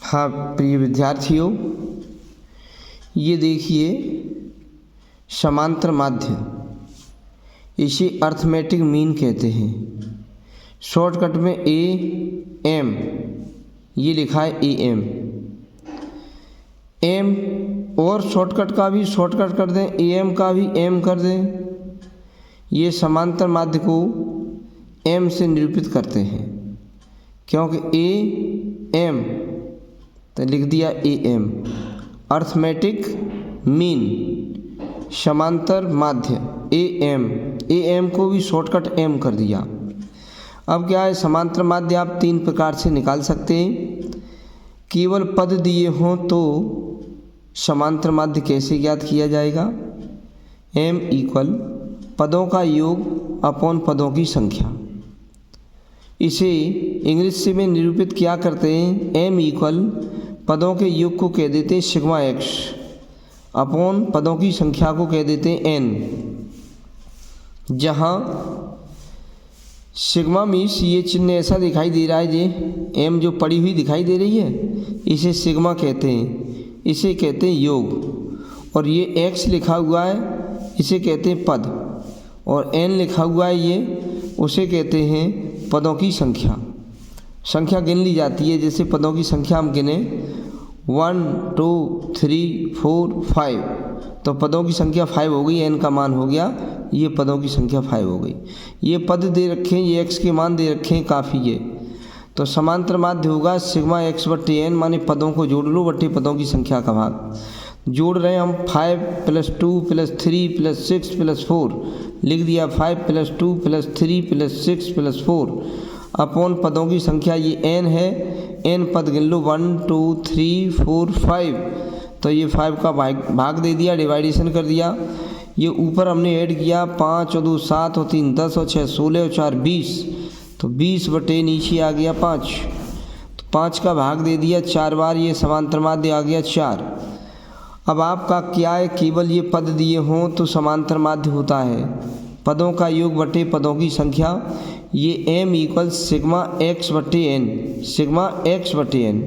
हाँ प्रिय विद्यार्थियों, ये देखिए समांतर माध्य, इसे अर्थमेटिक मीन कहते हैं। शॉर्टकट में ए एम, ये लिखा है ए एम एम, और शॉर्टकट का भी शॉर्टकट कर दें, ए एम का भी एम कर दें। ये समांतर माध्य को एम से निरूपित करते हैं, क्योंकि ए एम तो लिख दिया ए एम, अर्थमेटिक मीन, समांतर माध्य ए एम को भी शॉर्टकट एम कर दिया। अब क्या है, समांतर माध्य आप तीन प्रकार से निकाल सकते हैं। केवल पद दिए हों तो समांतर माध्य कैसे ज्ञात किया जाएगा? एम इक्वल पदों का योग अपॉन पदों की संख्या। इसे इंग्लिश में निरूपित क्या करते हैं? एम इक्वल पदों के योग को कह देते हैं सिग्मा एक्स, अपॉन पदों की संख्या को कह देते हैं एन। जहाँ सिग्मा मीन्स ये चिन्ह ऐसा दिखाई दे रहा है, जे एम जो पड़ी हुई दिखाई दे रही है, इसे सिग्मा कहते हैं, इसे कहते हैं योग। और ये एक्स लिखा हुआ है, इसे कहते हैं पद। और एन लिखा हुआ है, ये उसे कहते हैं पदों की संख्या। संख्या गिन ली जाती है, जैसे पदों की संख्या हम गिने 1 2 3 4 5, तो पदों की संख्या 5 हो गई, एन का मान हो गया, ये पदों की संख्या 5 हो गई। ये पद दे रखे हैं, ये एक्स के मान दे रखे हैं, काफ़ी है। तो समांतर माध्य होगा सिग्मा एक्स बट्टे एन, माने पदों को जोड़ लो बट्टे पदों की संख्या का भाग। जोड़ रहे हैं हम 5 + 2 + 3 + 6 + 4, लिख दिया 5 + 2 + 3 + 6 + 4 अपॉन पदों की संख्या, ये एन है, एन पद गिन लो 1 2 3 4 5, तो ये 5 का भाग दे दिया, डिवाइडेशन कर दिया। ये ऊपर हमने ऐड किया 5 और 2 7 और 3 10 और 6 16 और 4 20, तो 20 बटे नीचे आ गया 5, तो 5 का भाग दे दिया 4 बार, ये समांतर माध्य आ गया 4। अब आपका क्या है, केवल ये पद दिए हों तो समांतर माध्य होता है पदों का योग बटे पदों की संख्या। ये एम इक्वल सिग्मा एक्स बटे एन, सिग्मा एक्स बटे एन।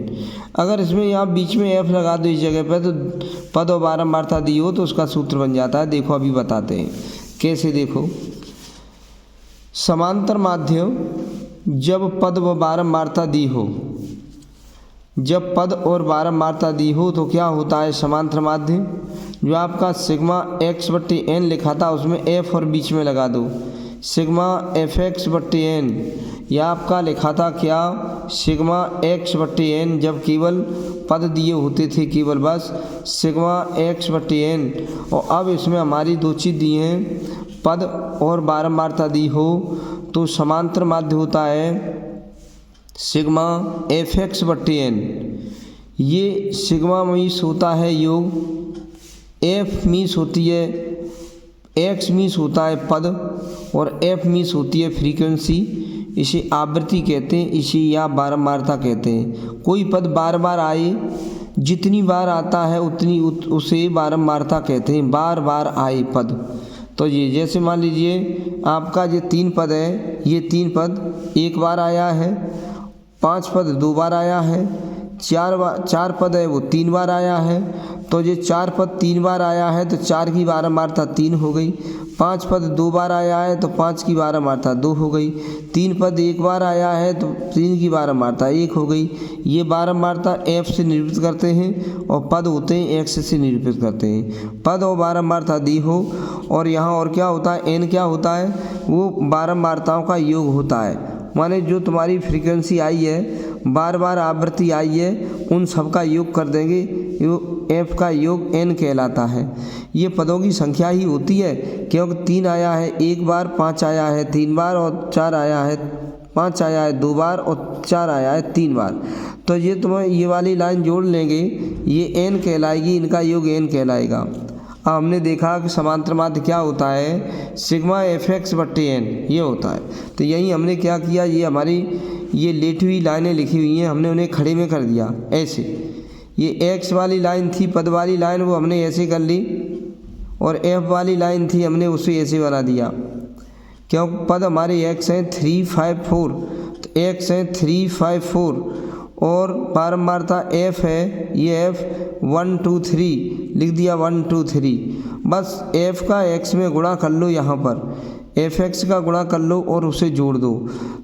अगर इसमें आप बीच में एफ लगा दो इस जगह पर, तो पद और बारंबारता दी हो तो उसका सूत्र बन जाता है। देखो अभी बताते हैं कैसे। देखो समांतर माध्य जब पद व बारंबारता दी हो, जब पद और बारंबारता दी हो तो क्या होता है समांतर माध्य? जो आपका सिग्मा एक्स बट्टे एन लिखा था उसमें एफ और बीच में लगा दो, सिग्मा एफ एक्स बट्टे एन। या आपका लिखा था क्या, सिग्मा एक्स बट्टे एन, जब केवल पद दिए होते थे, केवल बस सिग्मा एक्स बट्टे एन। और अब इसमें हमारी दो चीज़ दी हैं, पद और बारंबारता दी हो तो समांतर माध्य होता है सिग्मा एफ एक्स बट्टे एन। ये सिग्मा मीन्स होता है योग, एफ मीन्स होती है, एक्स मीन्स होता है पद, और एफ मीन्स होती है फ्रीक्वेंसी। इसे आवृत्ति कहते हैं, इसे या बारंबारता कहते हैं। कोई पद बार बार आए, जितनी बार आता है उतनी उसे बारंबारता कहते हैं, बार बार आए पद। तो ये जैसे मान लीजिए आपका ये 3 पद है, ये 3 पद एक बार आया है, 5 पद 2 बार आया है, 4 पद है वो 3 बार आया है। तो ये 4 पद 3 बार आया है तो 4 की बारंबारता 3 हो गई। 5 पद 2 बार आया है तो 5 की बारंबारता 2 हो गई। 3 पद 1 बार आया है तो 3 की बारंबारता 1 हो गई। ये बारंबारता एफ से निरूपित करते हैं और पद होते हैं एक्स से निरूपित करते हैं। पद और बारंबारता दी हो, और यहाँ और क्या होता है, एन क्या होता है, वो बारंबारताओं का योग होता है। माने जो तुम्हारी फ्रीक्वेंसी आई है, बार बार आवृत्ति आई है, उन सब का योग कर देंगे, एफ का योग एन कहलाता है। ये पदों की संख्या ही होती है, क्योंकि 3 आया है 1 बार, 5 आया है 3 बार, और 4 आया है 5 आया है 2 बार, और 4 आया है 3 बार। तो ये तुम्हें ये वाली लाइन जोड़ लेंगे, ये एन कहलाएगी, इनका योग एन कहलाएगा। अब हमने देखा कि समांतर माध्य क्या होता है, सिग्मा एफ एक्स बट्टे एन, ये होता है। तो यही हमने क्या किया, ये हमारी ये लेटी हुई लाइनें लिखी हुई हैं, हमने उन्हें खड़े में कर दिया ऐसे। ये एक्स वाली लाइन थी, पद वाली लाइन, वो हमने ऐसे कर ली, और एफ वाली लाइन थी, हमने उसे ऐसे बना दिया। क्योंकि पद हमारे एक्स हैं 3 5 4, तो एक्स हैं 3 5 4, और बारंबारता एफ है, ये एफ 1 2 3 लिख दिया, 1 2 3। बस एफ का एक्स में गुणा कर लो, यहाँ पर एफ एक्स का गुणा कर लो और उसे जोड़ दो।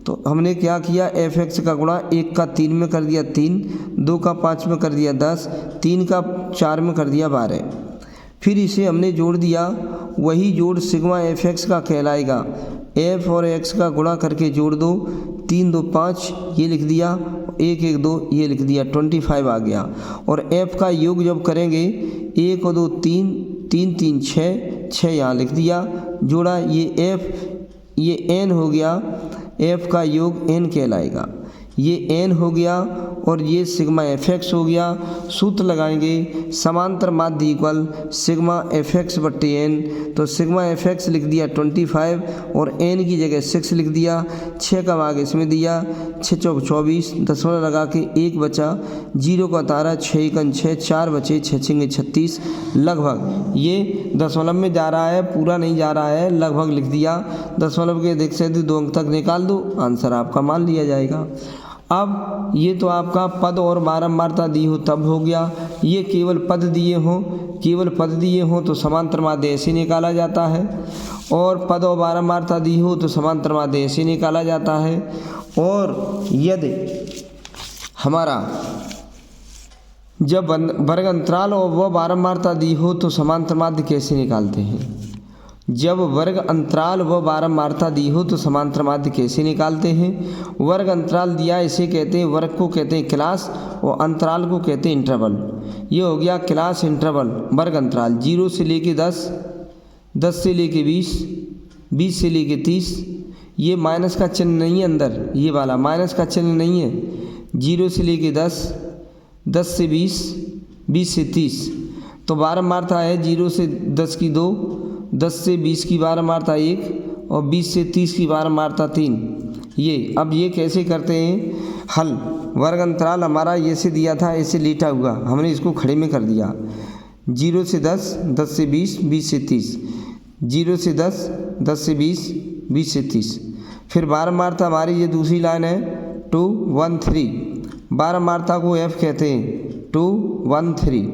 तो हमने क्या किया, एफ एक्स का गुणा 1 का 3 में कर दिया 3, 2 का 5 में कर दिया 10, 3 का 4 में कर दिया 12। फिर इसे हमने जोड़ दिया, वही जोड़ सिग्मा एफ एक्स का कहलाएगा। एफ और एक्स का गुणा करके जोड़ दो, 3 2 5 ये लिख दिया, 1 1 2 ये लिख दिया, 25 आ गया। और एफ का योग जब करेंगे 1 और 2 3 3 3 6 यहाँ लिख दिया, जोड़ा, ये एफ ये एन हो गया, एफ का योग एन कहलाएगा, ये एन हो गया और ये सिग्मा एफ एक्स हो गया। सूत्र लगाएंगे समांतर माध्य इक्वल सिग्मा एफ एक्स बट्टे एन। तो सिग्मा एफ एक्स लिख दिया 25 और एन की जगह 6 लिख दिया, 6 का भाग इसमें दिया, 6 चौक 24, दशमलव लगा के 1 बचा, 0 का तारा 6 एकन 6, 4 बचे, 6 छिंगे 36 लगभग। ये दशमलव में जा रहा है, पूरा नहीं जा रहा है, लगभग लिख दिया। दशमलव के देख से 2 अंक तक निकाल दो, आंसर आपका मान लिया जाएगा। अब ये तो आपका पद और बारंबारता दी हो तब हो गया। ये केवल पद दिए हों, केवल पद दिए हों तो समांतर माध्य ऐसे निकाला जाता है, और पद और बारंबारता दी हो तो समांतर माध्य ऐसे निकाला जाता है। और यदि हमारा जब वर्ग अंतराल और वह बारंबारता दी हो तो समांतर माध्य कैसे निकालते हैं। जब वर्ग अंतराल व बारंबारता दी हो तो समांतर माध्य कैसे निकालते हैं। वर्ग अंतराल दिया, इसे कहते हैं, वर्ग को कहते हैं क्लास और अंतराल को कहते हैं इंटरवल। ये हो गया क्लास इंटरवल वर्ग अंतराल, 0 से लेके 10, 10 से लेके 20, 20 से लेके 30। ये माइनस का चिन्ह नहीं है अंदर, ये वाला माइनस का चिन्ह नहीं है। 0 से लेके 10, 10 से 20, 20 से 30। तो बारंबारता है 0 से 10 की 2, 10 से 20 की बारंबारता 1 और 20 से 30 की बारंबारता 3। ये अब ये कैसे करते हैं हल। वर्ग अंतराल हमारा ये से दिया था, ऐसे लेटा हुआ, हमने इसको खड़े में कर दिया। 0 से 10, 10 से 20, 20 से 30, 0 से 10, 10 से 20, 20 से 30। फिर बारंबारता हमारी ये दूसरी लाइन है 2 1 3, बारंबारता को एफ कहते हैं, 2 1 3।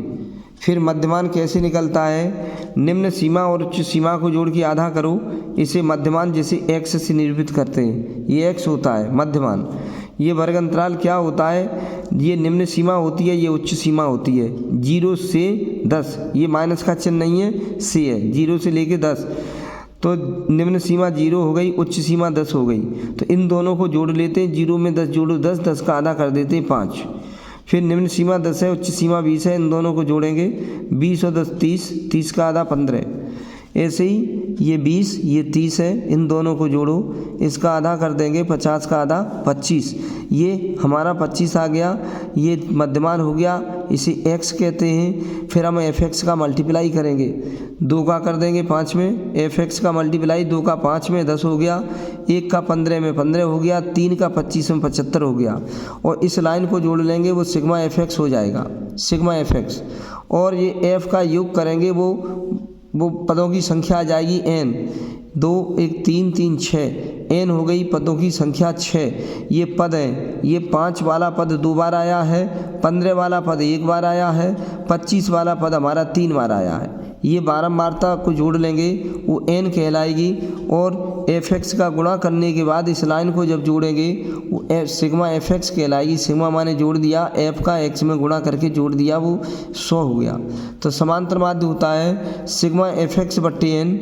फिर मध्यमान कैसे निकलता है, निम्न सीमा और उच्च सीमा को जोड़ के आधा करो, इसे मध्यमान जैसे x से निरूपित करते हैं। ये x होता है मध्यमान। ये वर्ग अंतराल क्या होता है, ये निम्न सीमा होती है, ये उच्च सीमा होती है। 0 से 10, ये माइनस का चिन्ह नहीं है, से है, 0 से लेके 10। तो निम्न सीमा 0 हो गई, उच्च सीमा 10 हो गई। तो इन दोनों को जोड़ लेते हैं, 0 में 10 जोड़ो 10, 10 का आधा कर देते हैं 5। फिर निम्न सीमा 10 है, उच्च सीमा 20 है, इन दोनों को जोड़ेंगे, 20 और 10 30, 30 का आधा 15। ऐसे ही ये 20 ये 30 है, इन दोनों को जोड़ो, इसका आधा कर देंगे, 50 का आधा 25। ये हमारा 25 आ गया, ये मध्यमान हो गया, इसे x कहते हैं। फिर हम f(x) का मल्टीप्लाई करेंगे, 2 का कर देंगे 5 में, f(x) का मल्टीप्लाई 2 का 5 में 10 हो गया, 1 का 15 में 15 हो गया, 3 का 25 में 75 हो गया। और इस लाइन को जोड़ लेंगे, वो सिग्मा f(x) हो जाएगा, सिग्मा f(x). और ये f का योग करेंगे, वो पदों की संख्या आ जाएगी n, 2 1 3 3 6, n हो गई पदों की संख्या 6। ये पद हैं, ये 5 वाला पद 2 बार आया है, 15 वाला पद 1 बार आया है, 25 वाला पद हमारा 3 बार आया है। ये बारंबारता को जोड़ लेंगे, वो n कहलाएगी। और f(x) का गुणा करने के बाद इस लाइन को जब जोड़ेंगे, वो सिग्मा f(x) कहलाएगी। सिग्मा माने जोड़ दिया, f का x में गुणा करके जोड़ दिया, वो 100 हो गया। तो समांतर माध्य होता है सिग्मा f(x) बट्टे n।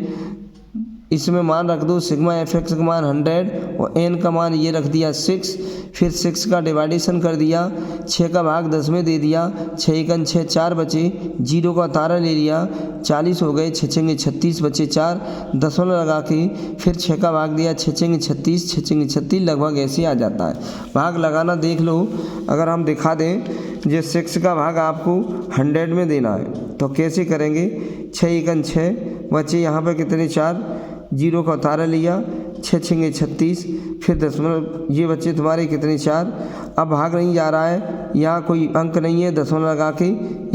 इसमें मान रख दो, सिग्मा f(x) का मान 100 और n का मान ये रख दिया 6। फिर 6 का डिवाइडेशन कर दिया, 6 का भाग 10 में दे दिया, 6 एकन 6, 4 बचे, 0 का तारा ले लिया, 40 हो गए, 6 छंगे 36 बचे 4, दशमलव लगा के फिर 6 का भाग दिया, 6 छंगे 36, 6 छंगे 36 लगभग ऐसे आ जाता है। भाग लगाना देख लो, अगर हम दिखा दें जो 6 का भाग आपको 100 में देना है तो कैसे करेंगे। 6 एकन 6 बचे, यहाँ पर कितने 4, 0 का उतारा लिया, 6 छंगे 36, फिर दशमलव ये बच्चे तुम्हारे कितने 4। अब भाग नहीं जा रहा है, यहाँ कोई अंक नहीं है, दशमलव लगा के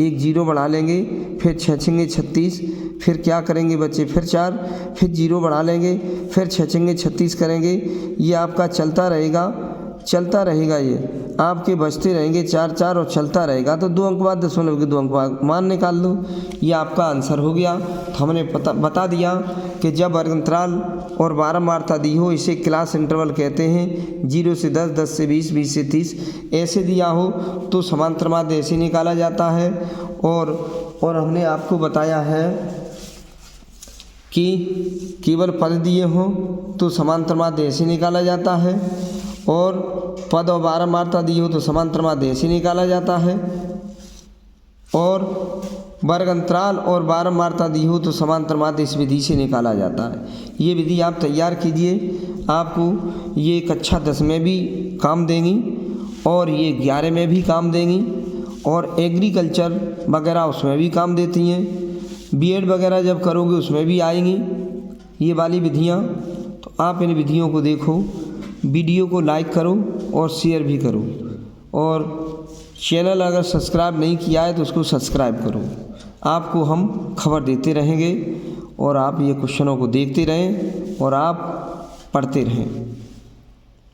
एक 0 बढ़ा लेंगे, फिर 6 छंगे 36, फिर क्या करेंगे बच्चे, फिर 4, फिर 0 बढ़ा लेंगे, फिर 6 छंगे 36 करेंगे। ये आपका चलता रहेगा, चलता रहेगा, ये आपके बचते रहेंगे 4 4 और चलता रहेगा तो 2 अंक बाद 0 के 2 अंक बाद मान निकाल लो। ये आपका आंसर हो गया। तो हमने बता दिया कि जब वर्ग अंतराल और बारंबारता दी हो इसे क्लास इंटरवल कहते हैं। 0 से 10, 10 से 20, 20 से 30 ऐसे दिया हो तो समांतर माध्य ऐसे निकाला जाता है। और हमने आपको बताया है कि केवल पद दिए हों तो समांतर माध्य ऐसे निकाला जाता है, और पद और बारंबारता दी हो तो समांतर माध्य ऐसे निकाला जाता है, और वर्ग अंतराल और बारंबारता दी हो तो समांतर माध्य इस विधि से निकाला जाता है। ये विधि आप तैयार कीजिए, आपको ये कक्षा 10 में भी काम देंगी और ये 11 में भी काम देंगी, और एग्रीकल्चर वगैरह उसमें भी काम देती हैं। बीएड वगैरह जब करोगे उसमें भी आएंगी ये वाली विधियाँ। तो आप इन विधियों को देखो, वीडियो को लाइक करो और शेयर भी करो, और चैनल अगर सब्सक्राइब नहीं किया है तो उसको सब्सक्राइब करो। आपको हम खबर देते रहेंगे और आप ये क्वेश्चनों को देखते रहें और आप पढ़ते रहें।